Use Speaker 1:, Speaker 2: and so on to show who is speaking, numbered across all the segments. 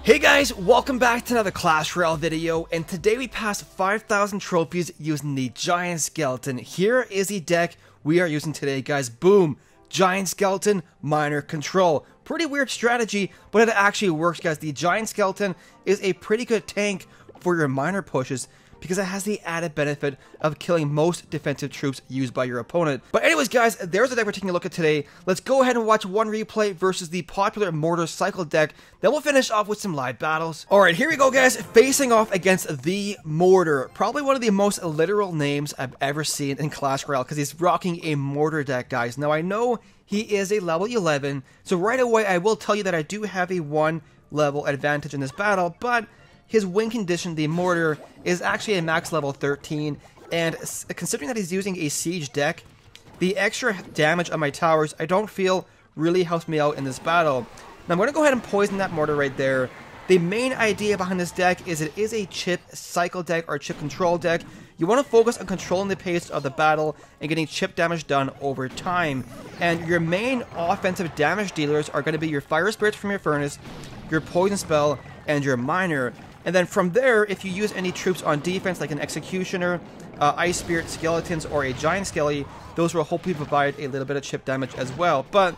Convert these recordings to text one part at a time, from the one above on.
Speaker 1: Hey guys, welcome back to another Clash Royale video, and today we passed 5,000 trophies using the Giant Skeleton. Here is the deck we are using today, guys. Boom! Giant Skeleton, Miner Control. Pretty weird strategy, but it actually works, guys. The Giant Skeleton is a pretty good tank for your miner pushes, because it has the added benefit of killing most defensive troops used by your opponent. But anyways, guys, there's the deck we're taking a look at today. Let's go ahead and watch one replay versus the popular Mortar Cycle deck. Then we'll finish off with some live battles. Alright, here we go, guys. Facing off against the Mortar. Probably one of the most literal names I've ever seen in Clash Royale, because he's rocking a Mortar deck, guys. Now, I know he is a level 11, so right away I will tell you that I do have a 1 level advantage in this battle, but his win condition, the Mortar, is actually a max level 13, and considering that he's using a siege deck, the extra damage on my towers I don't feel really helps me out in this battle. Now I'm going to go ahead and poison that Mortar right there. The main idea behind this deck is it is a chip cycle deck or chip control deck. You want to focus on controlling the pace of the battle and getting chip damage done over time. And your main offensive damage dealers are going to be your Fire Spirits from your Furnace, your Poison Spell, and your Miner. And then from there, if you use any troops on defense, like an Executioner, Ice Spirit, Skeletons, or a Giant Skelly, those will hopefully provide a little bit of chip damage as well. But,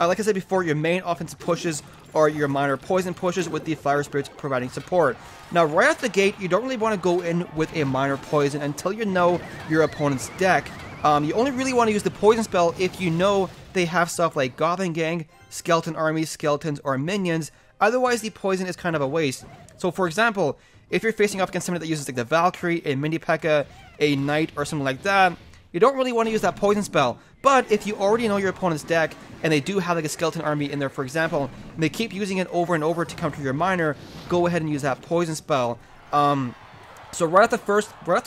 Speaker 1: like I said before, your main offensive pushes are your Miner Poison pushes, with the Fire Spirits providing support. Now, right off the gate, you don't really want to go in with a Miner Poison until you know your opponent's deck. You only really want to use the Poison Spell if you know they have stuff like Goblin Gang, Skeleton Armies, Skeletons, or Minions. Otherwise, the Poison is kind of a waste. So, for example, if you're facing off against somebody that uses like the Valkyrie, a Mini P.E.K.K.A., a Knight, or something like that, you don't really want to use that Poison Spell. But if you already know your opponent's deck, and they do have like a Skeleton Army in there, for example, and they keep using it over and over to counter your Miner, go ahead and use that Poison Spell. So right at the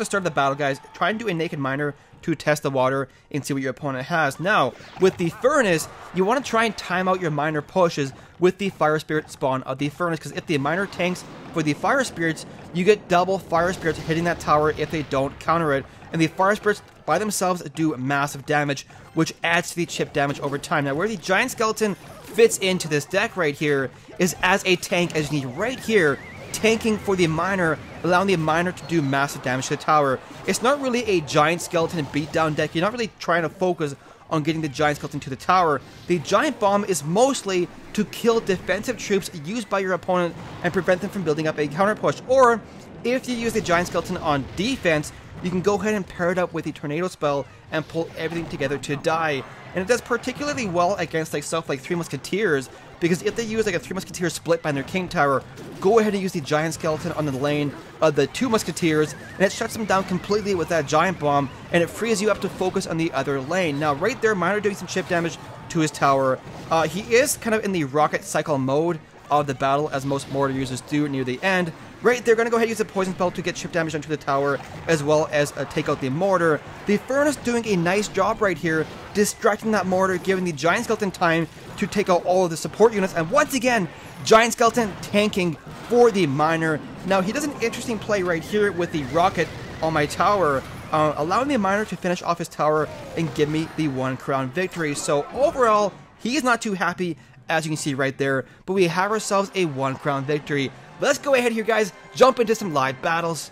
Speaker 1: start of the battle, guys, try and do a Naked Miner to test the water and see what your opponent has. Now, with the Furnace, you want to try and time out your Miner pushes with the Fire Spirit spawn of the Furnace, because if the Miner tanks for the Fire Spirits, you get double Fire Spirits hitting that tower if they don't counter it, and the Fire Spirits by themselves do massive damage, which adds to the chip damage over time. Now, where the Giant Skeleton fits into this deck right here is as a tank, as you need right here, tanking for the Miner, allowing the Miner to do massive damage to the tower. It's not really a Giant Skeleton beatdown deck. You're not really trying to focus on getting the Giant Skeleton to the tower. The Giant Bomb is mostly to kill defensive troops used by your opponent and prevent them from building up a counter push. Or, if you use the Giant Skeleton on defense, you can go ahead and pair it up with the Tornado Spell and pull everything together to die. And it does particularly well against like stuff like 3 Musketeers, because if they use like a 3 Musketeers split by their King Tower, go ahead and use the Giant Skeleton on the lane of the 2 Musketeers, and it shuts them down completely with that Giant Bomb, and it frees you up to focus on the other lane. Now, right there, Miner doing some chip damage to his tower. He is kind of in the Rocket Cycle mode of the battle, as most Mortar users do near the end. Right, they're going to go ahead and use the Poison Spell to get chip damage onto the tower, as well as take out the Mortar. The Furnace doing a nice job right here, distracting that Mortar, giving the Giant Skeleton time to take out all of the support units. And once again, Giant Skeleton tanking for the Miner. Now, he does an interesting play right here with the Rocket on my tower, allowing the Miner to finish off his tower and give me the 1 crown victory. So overall, he is not too happy, as you can see right there, but we have ourselves a 1 crown victory. Let's go ahead here, guys, jump into some live battles.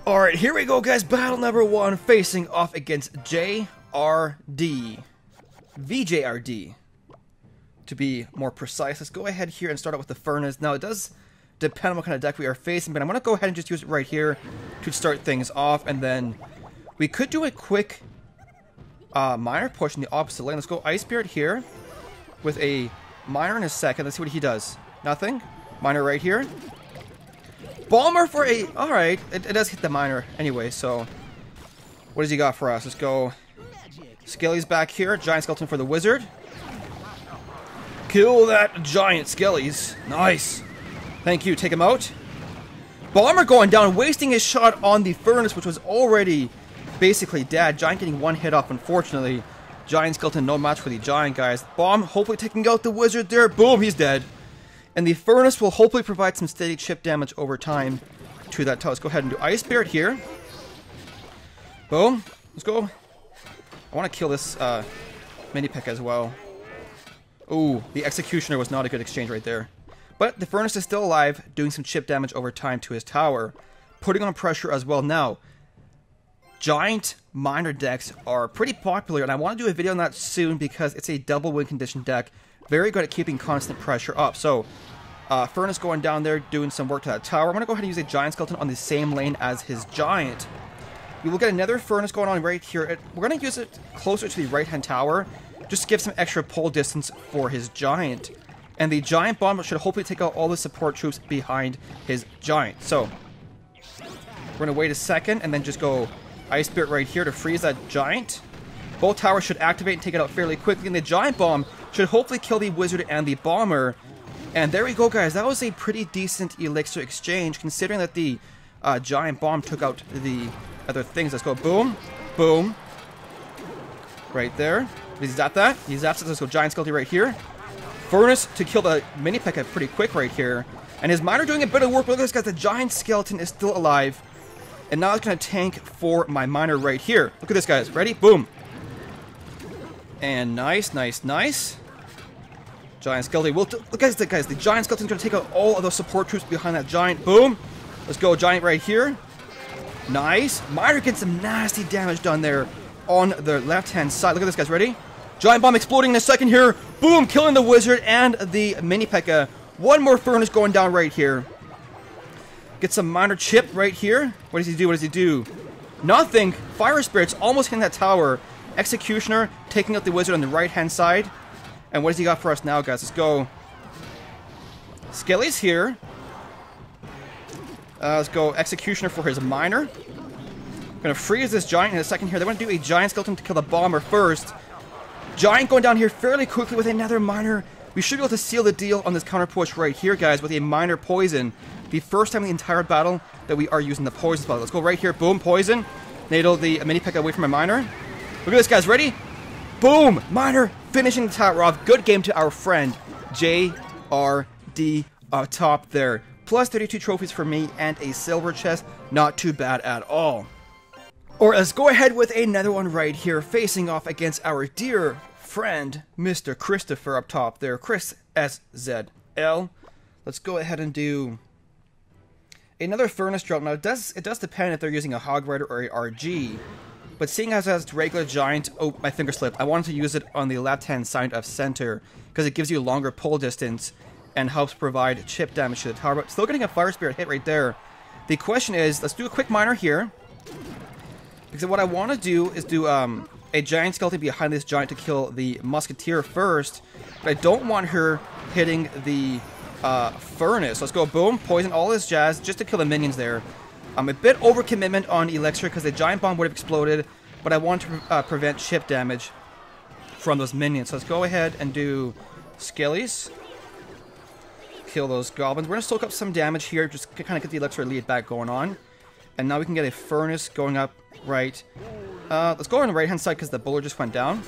Speaker 1: Alright, here we go, guys. Battle number 1, facing off against JRD. VJRD, to be more precise. Let's go ahead here and start out with the Furnace. Now, it does depend on what kind of deck we are facing, but I'm going to go ahead and just use it right here to start things off, and then we could do a quick Miner push in the opposite lane. Let's go Ice Spirit here with a Miner in a second. Let's see what he does. Nothing. Miner right here. Bomber for a... Alright, it does hit the Miner anyway, so... What does he got for us? Let's go... Skelly's back here. Giant Skeleton for the Wizard. Kill that Giant Skellies. Nice. Thank you. Take him out. Bomber going down, wasting his shot on the Furnace, which was already basically dead. Giant getting 1 hit off, unfortunately. Giant Skeleton no match for the Giant, guys. Bomb hopefully taking out the Wizard there. Boom, he's dead. And the Furnace will hopefully provide some steady chip damage over time to that tower. Let's go ahead and do Ice Spirit here. Boom. Let's go. I want to kill this Mini P.E.K.K.A. as well. Ooh, the Executioner was not a good exchange right there. But the Furnace is still alive, doing some chip damage over time to his tower, putting on pressure as well. Now, Giant Miner decks are pretty popular, and I want to do a video on that soon because it's a double win condition deck. Very good at keeping constant pressure up. So, Furnace going down there, doing some work to that tower. I'm going to go ahead and use a Giant Skeleton on the same lane as his Giant. We will get another Furnace going on right here. We're going to use it closer to the right-hand tower, just to give some extra pull distance for his Giant. And the Giant Bomb should hopefully take out all the support troops behind his Giant. So, we're going to wait a second and then just go Ice Spirit right here to freeze that Giant. Both towers should activate and take it out fairly quickly, and the Giant Bomb should hopefully kill the Wizard and the Bomber. And there we go, guys. That was a pretty decent Elixir exchange, considering that the Giant Bomb took out the other things. Let's go boom, boom. Right there. He zapped that. He zaps it. Let's go Giant Skeleton right here. Furnace to kill the Mini P.E.K.K.A pretty quick right here. And his Miner doing a bit of work. But look at this, guys. The Giant Skeleton is still alive. And now it's going to tank for my Miner right here. Look at this, guys. Ready? Boom. And nice, nice, nice. Giant Skeleton. Look at this, guys. The Giant Skeleton's going to take out all of those support troops behind that Giant. Boom. Let's go Giant right here. Nice. Miner getting some nasty damage done there on the left-hand side. Look at this, guys. Ready? Giant Bomb exploding in a second here. Boom. Killing the Wizard and the Mini P.E.K.K.A. One more Furnace going down right here. Get some Miner chip right here. What does he do? What does he do? Nothing. Fire Spirit's almost hitting that tower. Executioner taking out the Wizard on the right-hand side. And what does he got for us now, guys? Let's go. Skelly's here. Let's go Executioner for his Miner. Gonna freeze this Giant in a second here. They want to do a Giant Skeleton to kill the Bomber first. Giant going down here fairly quickly with another Miner. We should be able to seal the deal on this counter push right here, guys, with a Miner Poison. The first time in the entire battle that we are using the Poison spell. Let's go right here. Boom, Poison. Nadle the Mini P.E.K.K.A away from my Miner. Look at this, guys. Ready? Boom! Miner finishing the tower off. Good game to our friend JRD up top there. Plus 32 trophies for me and a silver chest. Not too bad at all. Or let's go ahead with another one right here, facing off against our dear friend, Mr. Christopher up top there. Chris SZL. Let's go ahead and do another Furnace drop. Now, it does depend if they're using a Hog Rider or a RG. But seeing as it's regular Giant, oh, my finger slipped. I wanted to use it on the left-hand side of center because it gives you longer pull distance and helps provide chip damage to the tower. But still getting a Fire Spirit hit right there. The question is, let's do a quick Miner here. Because what I want to do is do a Giant Skeleton behind this Giant to kill the Musketeer first. But I don't want her hitting the Furnace. Let's go boom, poison all this jazz just to kill the minions there. A bit overcommitment on Elixir because the Giant Bomb would have exploded, but I want to prevent chip damage from those minions. So let's go ahead and do Skellies. Kill those goblins. We're going to soak up some damage here, just to kind of get the Elixir lead back going on. And now we can get a Furnace going up right. Let's go on the right-hand side because the Bowler just went down.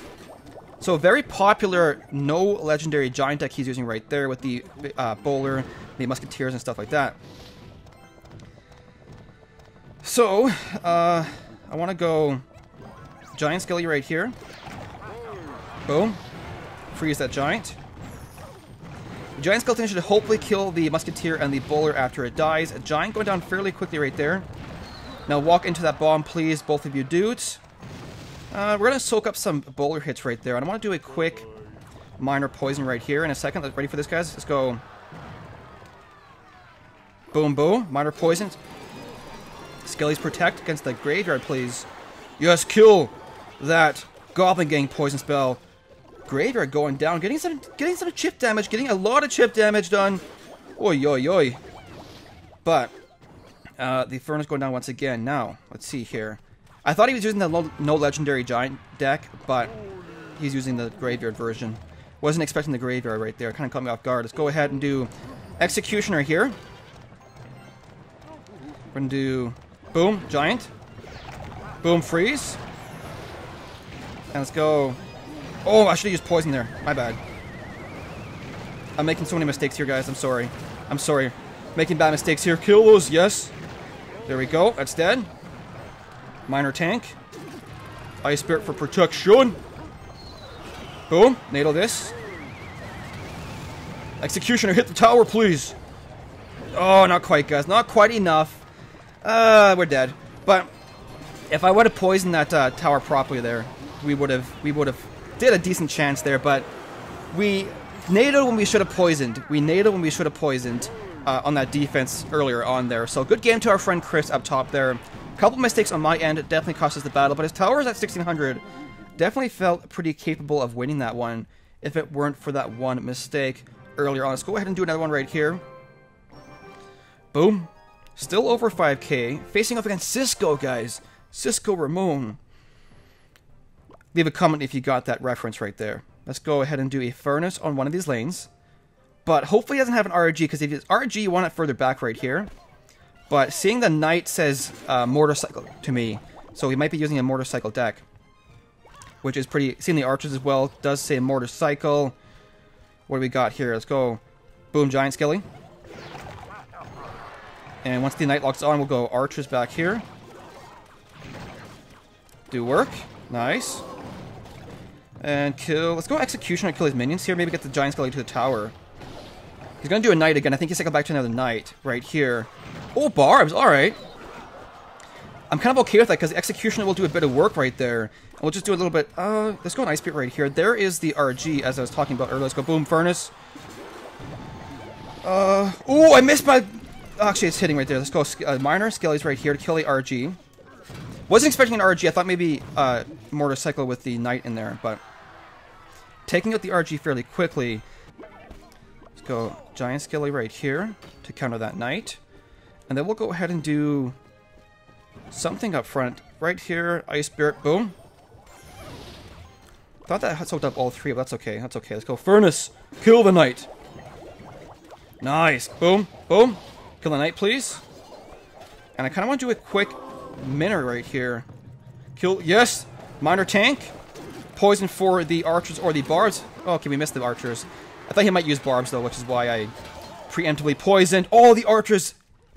Speaker 1: So a very popular, no legendary Giant deck he's using right there with the Bowler, the Musketeers, and stuff like that. So, I want to go Giant Skelly right here. Boom. Freeze that Giant. The Giant Skeleton should hopefully kill the Musketeer and the Bowler after it dies. A Giant going down fairly quickly right there. Now walk into that bomb, please, both of you dudes. We're going to soak up some Bowler hits right there. And I want to do a quick Miner Poison right here in a second. Ready for this, guys? Let's go. Boom, boom. Miner Poison. Skellies protect against the Graveyard, please. Yes, kill that Goblin Gang Poison spell. Graveyard going down, getting some chip damage, getting a lot of chip damage done. Oi, oi, oi. But the Furnace going down once again. Now, let's see here. I thought he was using the no legendary Giant deck, but he's using the Graveyard version. Wasn't expecting the Graveyard right there. Kind of caught me off guard. Let's go ahead and do Executioner here. We're gonna do boom, Giant. Boom, freeze. And let's go. Oh, I should have used poison there. My bad. I'm making so many mistakes here, guys. I'm sorry. I'm sorry. Making bad mistakes here. Kill those, yes. There we go. That's dead. Miner tank. Ice Spirit for protection. Boom. Nail this. Executioner, hit the tower, please. Oh, not quite, guys. Not quite enough. We're dead. But if I would have poisoned that tower properly there, we would have did a decent chance there. But we nailed when we should have poisoned. We nailed when we should have poisoned on that defense earlier on there. So good game to our friend Chris up top there. A couple mistakes on my end. It definitely cost us the battle. But his tower is at 1600. Definitely felt pretty capable of winning that one if it weren't for that one mistake earlier on. Let's go ahead and do another one right here. Boom. Still over 5k. Facing off against Cisco, guys. Cisco Ramon. Leave a comment if you got that reference right there. Let's go ahead and do a furnace on one of these lanes. But hopefully he doesn't have an RG, because if it's RG, you want it further back right here. But seeing the knight says motorcycle to me. So he might be using a motorcycle deck. Which is pretty... Seeing the archers as well does say motorcycle. What do we got here? Let's go. Boom, giant skelly. And once the knight locks on, we'll go archers back here. Do work. Nice. And kill... Let's go executioner and kill his minions here. Maybe get the giant skelly to the tower. He's going to do a knight again. I think he's cycled back to another knight right here. Oh, barbs. Alright. I'm kind of okay with that because the executioner will do a bit of work right there. And we'll just do a little bit... let's go an ice spear right here. There is the RG as I was talking about earlier. Let's go boom, furnace. Oh, I missed my... Actually, it's hitting right there. Let's go minor skellies right here to kill the RG. Wasn't expecting an RG. I thought maybe motorcycle with the knight in there, but taking out the RG fairly quickly. Let's go giant skelly right here to counter that knight, and then we'll go ahead and do something up front right here. Ice spirit, boom. Thought that had soaked up all three, but that's okay. That's okay. Let's go furnace. Kill the knight. Nice. Boom, boom. Kill the knight, please. And I kind of want to do a quick minor right here. Kill, yes! Minor tank. Poison for the archers or the barbs. Oh, okay, we missed the archers. I thought he might use barbs, though, which is why I preemptively poisoned. Oh, the archers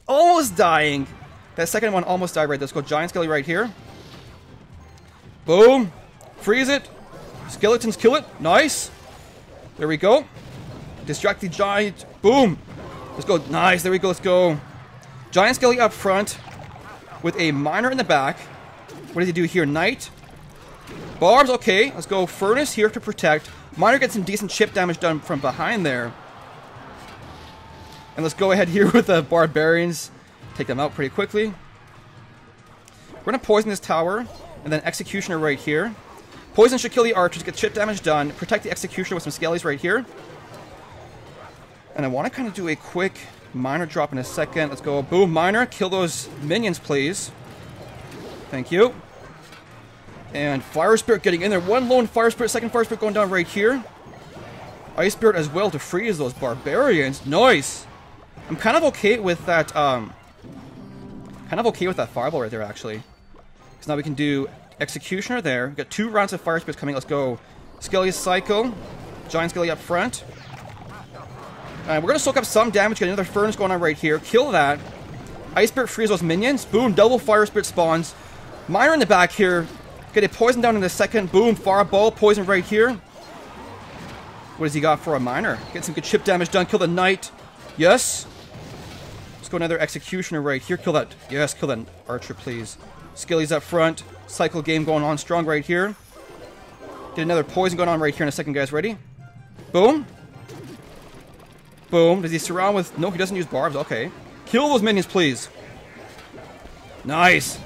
Speaker 1: almost dying. That second one almost died right there. Let's go giant skelly right here. Boom. Freeze it. Skeletons kill it. Nice. There we go. Distract the giant. Boom. Let's go. Nice. There we go. Let's go. Giant skelly up front with a minor in the back. What does he do here? Knight. Barbs. Okay. Let's go. Furnace here to protect. Minor gets some decent chip damage done from behind there. And let's go ahead here with the barbarians. Take them out pretty quickly. We're going to poison this tower. And then executioner right here. Poison should kill the archers. Get chip damage done. Protect the executioner with some skellies right here. And I want to kind of do a quick minor drop in a second. Let's go. Boom, minor. Kill those minions, please. Thank you. And fire spirit getting in there. One lone fire spirit. Second fire spirit going down right here. Ice spirit as well to freeze those barbarians. Nice. I'm kind of okay with that. Fireball right there, actually. Because now we can do executioner there. We've got 2 rounds of fire spirits coming. Let's go. Skelly cycle. Giant skelly up front. We're going to soak up some damage. Get another furnace going on right here. Kill that. Ice Spirit frees those minions. Boom. Double Fire Spirit spawns. Minor in the back here. Get a poison down in a second. Boom. Fireball. Poison right here. What does he got for a minor? Get some good chip damage done. Kill the knight. Yes. Let's go another executioner right here. Kill that. Yes. Kill that archer, please. Skillies up front. Cycle game going on strong right here. Get another poison going on right here in a second, guys. Ready? Boom. Boom. Does he surround with... No, he doesn't use barbs. Okay. Kill those minions, please. Nice.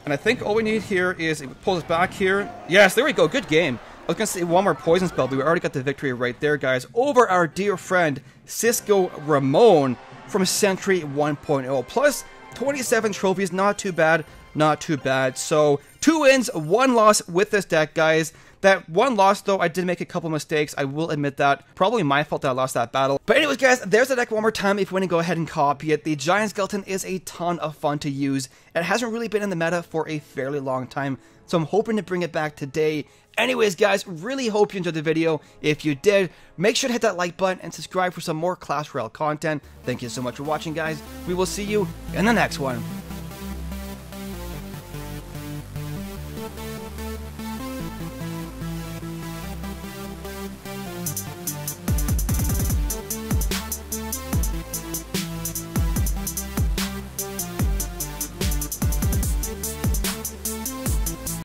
Speaker 1: And I think all we need here is... Pull us back here. Yes, there we go. Good game. I was going to say one more poison spell, but we already got the victory right there, guys. Over our dear friend, Cisco Ramon from Century 1.0. Plus 27 trophies. Not too bad. Not too bad. So, 2 wins, 1 loss with this deck, guys. That 1 loss, though, I did make a couple mistakes. I will admit that. Probably my fault that I lost that battle. But anyways, guys, there's the deck one more time if you want to go ahead and copy it. The Giant Skeleton is a ton of fun to use. It hasn't really been in the meta for a fairly long time, so I'm hoping to bring it back today. Anyways, guys, really hope you enjoyed the video. If you did, make sure to hit that like button and subscribe for some more Clash Royale content. Thank you so much for watching, guys. We will see you in the next one.